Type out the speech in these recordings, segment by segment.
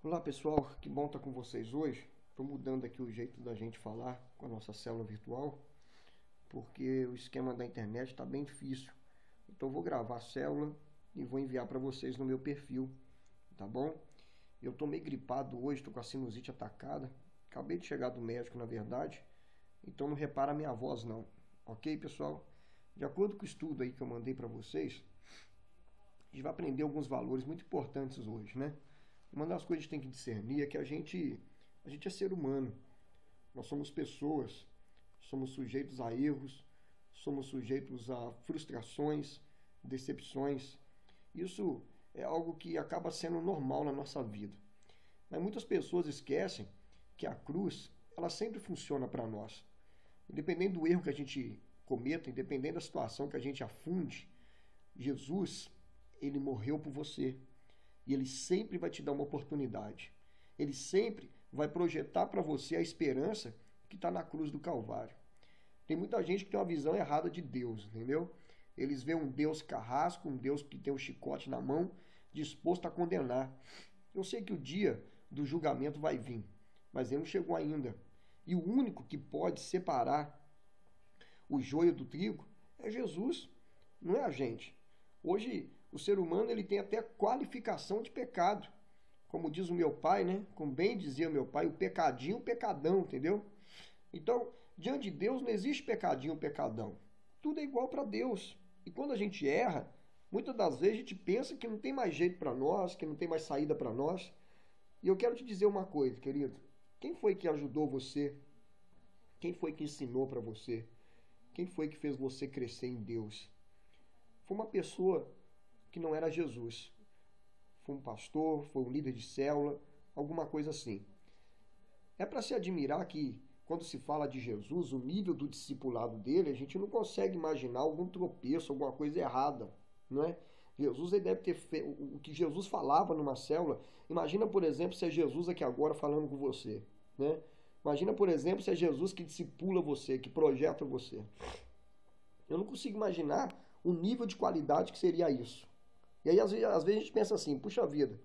Olá pessoal, que bom estar com vocês hoje. Estou mudando aqui o jeito da gente falar com a nossa célula virtual, porque o esquema da internet está bem difícil. Então eu vou gravar a célula e vou enviar para vocês no meu perfil, tá bom? Eu estou meio gripado hoje, estou com a sinusite atacada. Acabei de chegar do médico, na verdade, então não repara a minha voz não. Ok, pessoal? De acordo com o estudo aí que eu mandei para vocês, a gente vai aprender alguns valores muito importantes hoje, né? Uma das coisas que a gente tem que discernir é que a gente é ser humano. Nós somos pessoas, somos sujeitos a erros, somos sujeitos a frustrações, decepções. Isso é algo que acaba sendo normal na nossa vida. Mas muitas pessoas esquecem que a cruz, ela sempre funciona para nós. Independente do erro que a gente cometa, independente da situação que a gente afunde, Jesus, ele morreu por você. E ele sempre vai te dar uma oportunidade. Ele sempre vai projetar para você a esperança que está na cruz do Calvário. Tem muita gente que tem uma visão errada de Deus, entendeu? Eles veem um Deus carrasco, um Deus que tem um chicote na mão, disposto a condenar. Eu sei que o dia do julgamento vai vir, mas ele não chegou ainda. E o único que pode separar o joio do trigo é Jesus, não é a gente. Hoje, o ser humano ele tem até qualificação de pecado. Como diz o meu pai, né? Como bem dizia meu pai, o pecadinho, o pecadão, entendeu? Então, diante de Deus não existe pecadinho, pecadão. Tudo é igual para Deus. E quando a gente erra, muitas das vezes a gente pensa que não tem mais jeito para nós, que não tem mais saída para nós. E eu quero te dizer uma coisa, querido. Quem foi que ajudou você? Quem foi que ensinou para você? Quem foi que fez você crescer em Deus? Foi uma pessoa que não era Jesus. Foi um pastor, foi um líder de célula, alguma coisa assim. É para se admirar que, quando se fala de Jesus, o nível do discipulado dele, a gente não consegue imaginar algum tropeço, alguma coisa errada, não é? Jesus ele deve ter feito o que Jesus falava numa célula. Imagina, por exemplo, se é Jesus aqui agora falando com você, né? Imagina, por exemplo, se é Jesus que discipula você, que projeta você. Eu não consigo imaginar o nível de qualidade que seria isso. E aí, às vezes a gente pensa assim, puxa vida,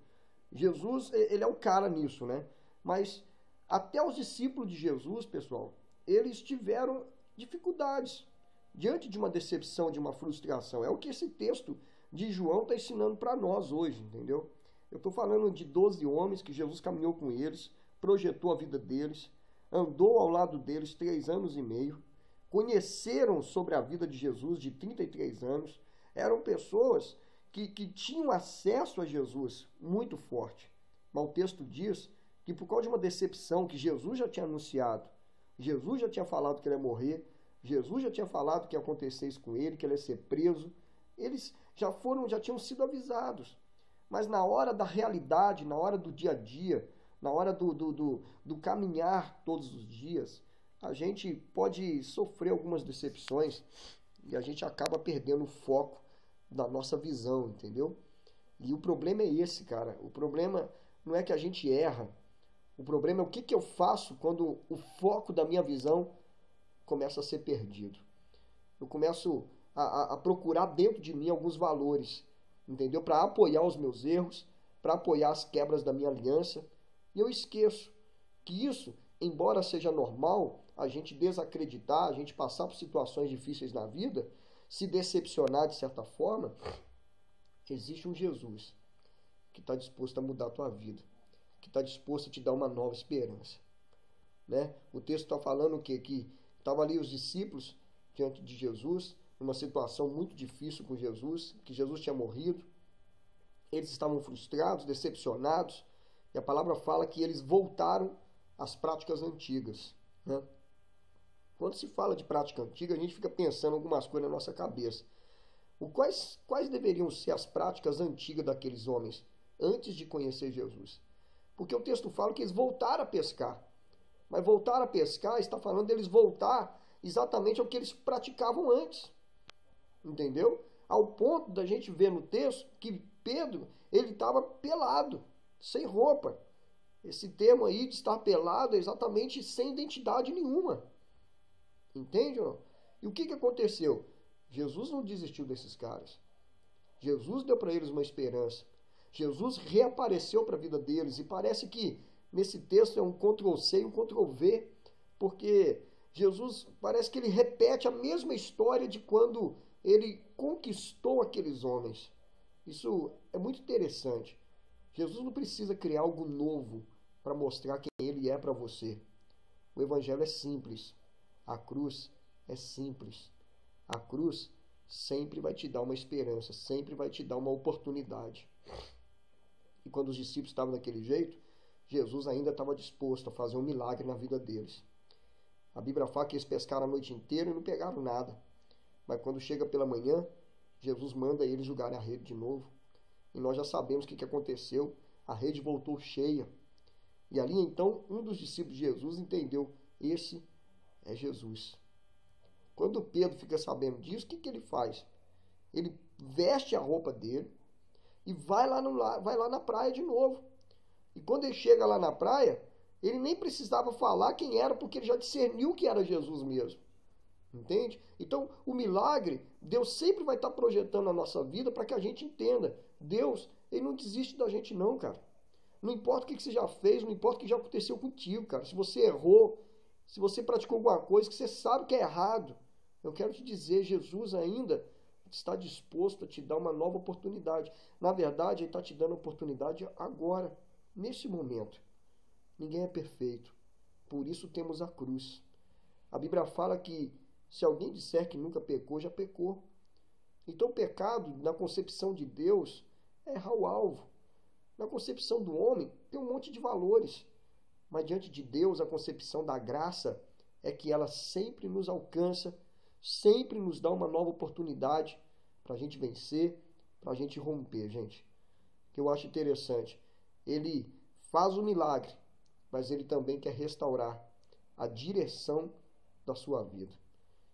Jesus, ele é o cara nisso, né? Mas até os discípulos de Jesus, pessoal, eles tiveram dificuldades diante de uma decepção, de uma frustração. É o que esse texto de João está ensinando para nós hoje, entendeu? Eu estou falando de 12 homens que Jesus caminhou com eles, projetou a vida deles, andou ao lado deles 3 anos e meio, conheceram sobre a vida de Jesus de 33 anos, eram pessoas que tinham acesso a Jesus muito forte. Mas o texto diz que por causa de uma decepção que Jesus já tinha anunciado, Jesus já tinha falado que ele ia morrer, Jesus já tinha falado que ia acontecer isso com ele, que ele ia ser preso, eles já tinham sido avisados. Mas na hora da realidade, na hora do dia a dia, na hora do caminhar todos os dias, a gente pode sofrer algumas decepções e a gente acaba perdendo o foco da nossa visão, entendeu? E o problema é esse, cara. O problema não é que a gente erra. O problema é o que eu faço quando o foco da minha visão começa a ser perdido. Eu começo a procurar dentro de mim alguns valores, entendeu? Para apoiar os meus erros, para apoiar as quebras da minha aliança. E eu esqueço que isso, embora seja normal, a gente desacreditar, a gente passar por situações difíceis na vida, se decepcionar de certa forma, existe um Jesus que está disposto a mudar a tua vida, que está disposto a te dar uma nova esperança, né? O texto está falando o quê? Que estavam ali os discípulos diante de Jesus, numa situação muito difícil com Jesus, que Jesus tinha morrido, eles estavam frustrados, decepcionados, e a palavra fala que eles voltaram às práticas antigas, né? Quando se fala de prática antiga, a gente fica pensando algumas coisas na nossa cabeça. Quais deveriam ser as práticas antigas daqueles homens antes de conhecer Jesus? Porque o texto fala que eles voltaram a pescar. Mas voltar a pescar está falando deles voltar exatamente ao que eles praticavam antes. Entendeu? Ao ponto da gente ver no texto que Pedro, ele estava pelado, sem roupa. Esse termo aí de estar pelado é exatamente sem identidade nenhuma. Entende ou não? E o que aconteceu? Jesus não desistiu desses caras. Jesus deu para eles uma esperança. Jesus reapareceu para a vida deles e parece que nesse texto é um Ctrl+C e um Ctrl+V, porque Jesus parece que ele repete a mesma história de quando ele conquistou aqueles homens. Isso é muito interessante. Jesus não precisa criar algo novo para mostrar quem ele é para você. O evangelho é simples. A cruz é simples. A cruz sempre vai te dar uma esperança, sempre vai te dar uma oportunidade. E quando os discípulos estavam daquele jeito, Jesus ainda estava disposto a fazer um milagre na vida deles. A Bíblia fala que eles pescaram a noite inteira e não pegaram nada. Mas quando chega pela manhã, Jesus manda eles jogarem a rede de novo. E nós já sabemos o que aconteceu. A rede voltou cheia. E ali então, um dos discípulos de Jesus entendeu: esse é Jesus. Quando Pedro fica sabendo disso, o que ele faz? Ele veste a roupa dele e vai lá na praia de novo. E quando ele chega lá na praia, ele nem precisava falar quem era, porque ele já discerniu que era Jesus mesmo. Entende? Então, o milagre, Deus sempre vai estar projetando na nossa vida para que a gente entenda. Deus, ele não desiste da gente não, cara. Não importa o que você já fez, não importa o que já aconteceu contigo, cara. Se você errou, se você praticou alguma coisa que você sabe que é errado, eu quero te dizer, Jesus ainda está disposto a te dar uma nova oportunidade. Na verdade, ele está te dando a oportunidade agora, nesse momento. Ninguém é perfeito. Por isso temos a cruz. A Bíblia fala que se alguém disser que nunca pecou, já pecou. Então o pecado, na concepção de Deus, é errar o alvo. Na concepção do homem, tem um monte de valores. Mas diante de Deus, a concepção da graça é que ela sempre nos alcança, sempre nos dá uma nova oportunidade para a gente vencer, para a gente romper, gente. O que eu acho interessante, ele faz o milagre, mas ele também quer restaurar a direção da sua vida.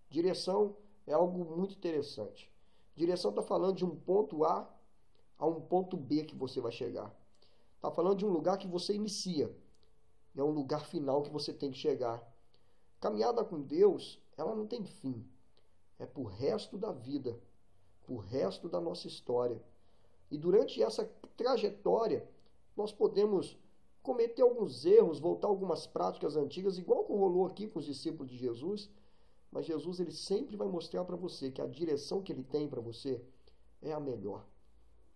Direção é algo muito interessante. Direção está falando de um ponto A a um ponto B que você vai chegar. Está falando de um lugar que você inicia. É um lugar final que você tem que chegar. Caminhada com Deus, ela não tem fim. É pro resto da vida, pro resto da nossa história. E durante essa trajetória, nós podemos cometer alguns erros, voltar a algumas práticas antigas, igual que rolou aqui com os discípulos de Jesus. Mas Jesus, ele sempre vai mostrar para você que a direção que ele tem para você é a melhor.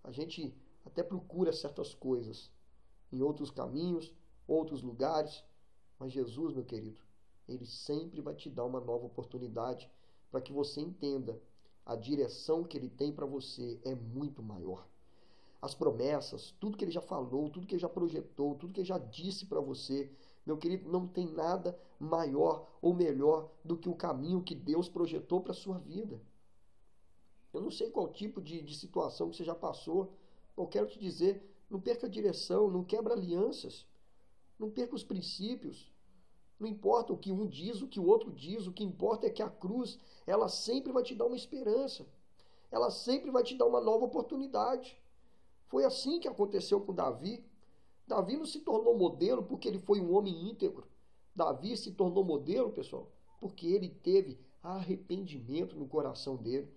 A gente até procura certas coisas em outros caminhos, outros lugares, mas Jesus, meu querido, ele sempre vai te dar uma nova oportunidade para que você entenda a direção que ele tem para você é muito maior. As promessas, tudo que ele já falou, tudo que ele já projetou, tudo que ele já disse para você, meu querido, não tem nada maior ou melhor do que o caminho que Deus projetou para a sua vida. Eu não sei qual tipo de situação que você já passou. Eu quero te dizer, não perca a direção, não quebra alianças, não perca os princípios. Não importa o que um diz, o que o outro diz, o que importa é que a cruz, ela sempre vai te dar uma esperança. Ela sempre vai te dar uma nova oportunidade. Foi assim que aconteceu com Davi. Davi não se tornou modelo porque ele foi um homem íntegro. Davi se tornou modelo, pessoal, porque ele teve arrependimento no coração dele.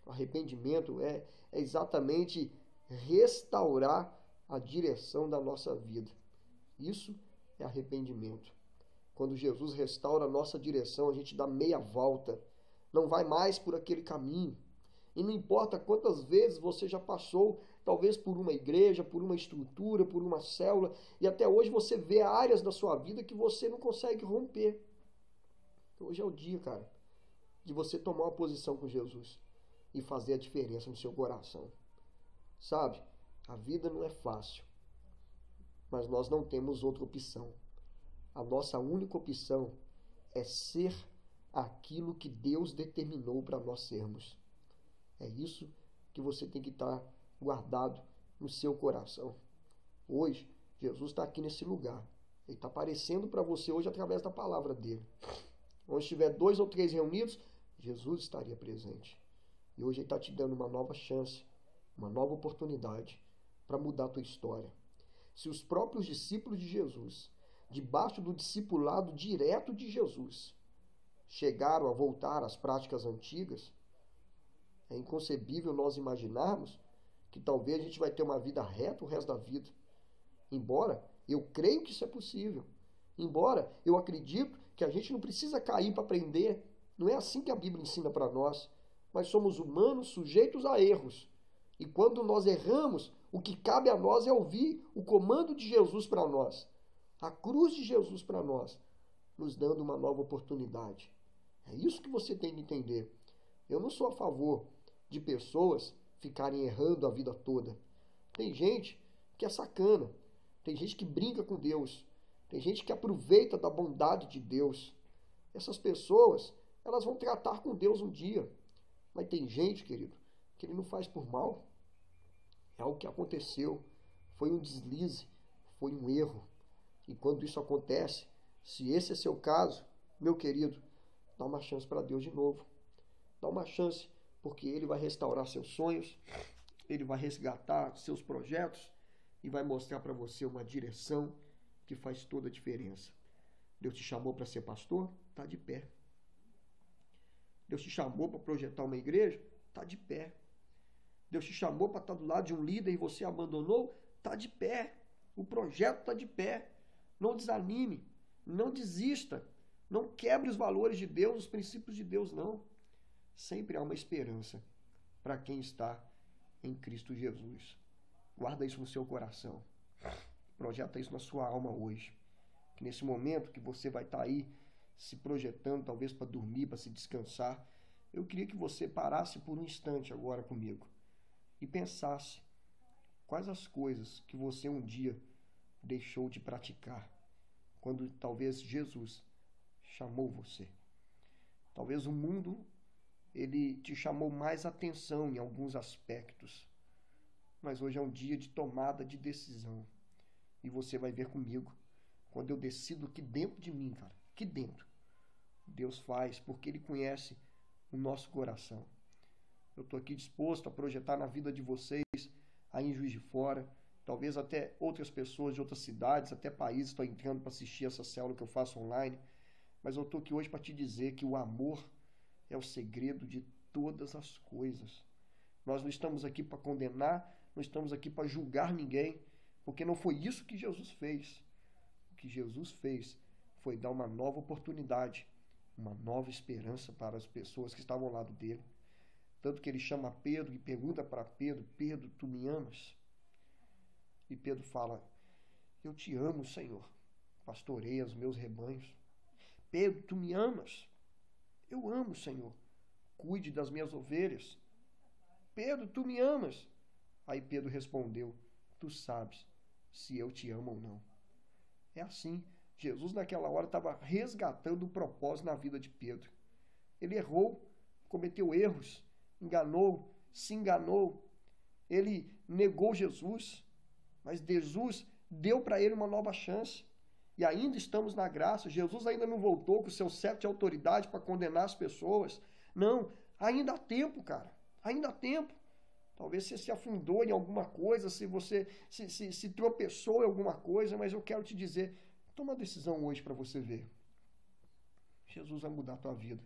O arrependimento é exatamente restaurar a direção da nossa vida. Isso é arrependimento. Quando Jesus restaura a nossa direção, a gente dá meia volta. Não vai mais por aquele caminho. E não importa quantas vezes você já passou, talvez por uma igreja, por uma estrutura, por uma célula, e até hoje você vê áreas da sua vida que você não consegue romper. Hoje é o dia, cara, de você tomar uma posição com Jesus e fazer a diferença no seu coração. Sabe, a vida não é fácil, mas nós não temos outra opção. A nossa única opção é ser aquilo que Deus determinou para nós sermos. É isso que você tem que estar guardado no seu coração. Hoje, Jesus está aqui nesse lugar. Ele está aparecendo para você hoje através da palavra dele. Onde estiver 2 ou 3 reunidos, Jesus estaria presente. E hoje ele está te dando uma nova chance, uma nova oportunidade para mudar a tua história. Se os próprios discípulos de Jesus, debaixo do discipulado direto de Jesus, chegaram a voltar às práticas antigas, é inconcebível nós imaginarmos que talvez a gente vai ter uma vida reta o resto da vida. Embora eu creio que isso é possível. Embora eu acredito que a gente não precisa cair para aprender. Não é assim que a Bíblia ensina para nós. Nós somos humanos sujeitos a erros. E quando nós erramos, o que cabe a nós é ouvir o comando de Jesus para nós. A cruz de Jesus para nós, nos dando uma nova oportunidade. É isso que você tem que entender. Eu não sou a favor de pessoas ficarem errando a vida toda. Tem gente que é sacana. Tem gente que brinca com Deus. Tem gente que aproveita da bondade de Deus. Essas pessoas, elas vão tratar com Deus um dia. Mas tem gente, querido, que ele não faz por mal. É algo que aconteceu. Foi um deslize. Foi um erro. E quando isso acontece, se esse é seu caso, meu querido, dá uma chance para Deus de novo. Dá uma chance, porque Ele vai restaurar seus sonhos, Ele vai resgatar seus projetos e vai mostrar para você uma direção que faz toda a diferença. Deus te chamou para ser pastor? Está de pé. Deus te chamou para projetar uma igreja? Está de pé. Deus te chamou para estar do lado de um líder e você abandonou? Está de pé. O projeto está de pé. Não desanime, não desista, não quebre os valores de Deus, os princípios de Deus, não. Sempre há uma esperança para quem está em Cristo Jesus. Guarda isso no seu coração. Projeta isso na sua alma hoje. Que nesse momento que você vai estar aí se projetando, talvez para dormir, para se descansar, eu queria que você parasse por um instante agora comigo e pensasse quais as coisas que você um dia deixou de praticar, quando talvez Jesus chamou você. Talvez o mundo, ele te chamou mais atenção em alguns aspectos, mas hoje é um dia de tomada de decisão, e você vai ver comigo, quando eu decido que dentro de mim, cara, que dentro, Deus faz, porque Ele conhece o nosso coração. Eu estou aqui disposto a projetar na vida de vocês, aí em Juiz de Fora, talvez até outras pessoas de outras cidades, até países estão entrando para assistir essa célula que eu faço online. Mas eu estou aqui hoje para te dizer que o amor é o segredo de todas as coisas. Nós não estamos aqui para condenar, não estamos aqui para julgar ninguém, porque não foi isso que Jesus fez. O que Jesus fez foi dar uma nova oportunidade, uma nova esperança para as pessoas que estavam ao lado dele. Tanto que ele chama Pedro e pergunta para Pedro: Pedro, tu me amas? E Pedro fala: eu te amo, Senhor. Pastoreia os meus rebanhos. Pedro, tu me amas? Eu amo, Senhor. Cuide das minhas ovelhas. Pedro, tu me amas? Aí Pedro respondeu: tu sabes se eu te amo ou não. É assim. Jesus naquela hora estava resgatando o propósito na vida de Pedro. Ele errou, cometeu erros, enganou, se enganou. Ele negou Jesus. Mas Jesus deu para ele uma nova chance. E ainda estamos na graça. Jesus ainda não voltou com o seu cetro de autoridade para condenar as pessoas. Não, ainda há tempo, cara. Ainda há tempo. Talvez você se afundou em alguma coisa, se você se tropeçou em alguma coisa, mas eu quero te dizer, toma uma decisão hoje para você ver. Jesus vai mudar a tua vida.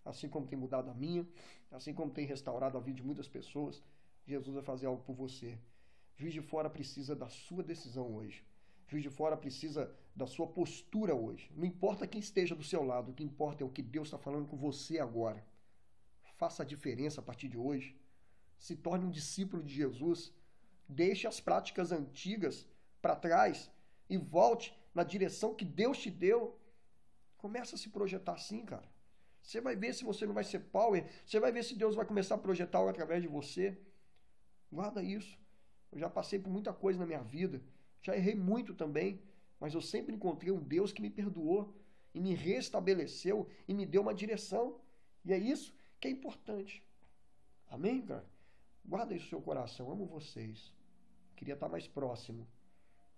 Assim como tem mudado a minha, assim como tem restaurado a vida de muitas pessoas, Jesus vai fazer algo por você. Juiz de Fora precisa da sua decisão hoje. Juiz de Fora precisa da sua postura hoje. Não importa quem esteja do seu lado, o que importa é o que Deus está falando com você agora. Faça a diferença a partir de hoje. Se torne um discípulo de Jesus. Deixe as práticas antigas para trás e volte na direção que Deus te deu. Começa a se projetar assim, cara. Você vai ver se você não vai ser power. Você vai ver se Deus vai começar a projetar algo através de você. Guarda isso. Eu já passei por muita coisa na minha vida, já errei muito também, mas eu sempre encontrei um Deus que me perdoou e me restabeleceu e me deu uma direção. E é isso que é importante. Amém, cara? Guarda isso no seu coração, amo vocês. Queria estar mais próximo,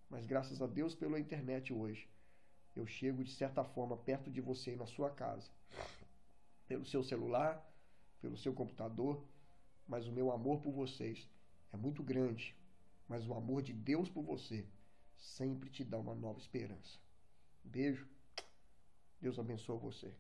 mas graças a Deus pela internet hoje, eu chego de certa forma perto de você aí na sua casa. Pelo seu celular, pelo seu computador, mas o meu amor por vocês é muito grande. Mas o amor de Deus por você sempre te dá uma nova esperança. Beijo. Deus abençoe você.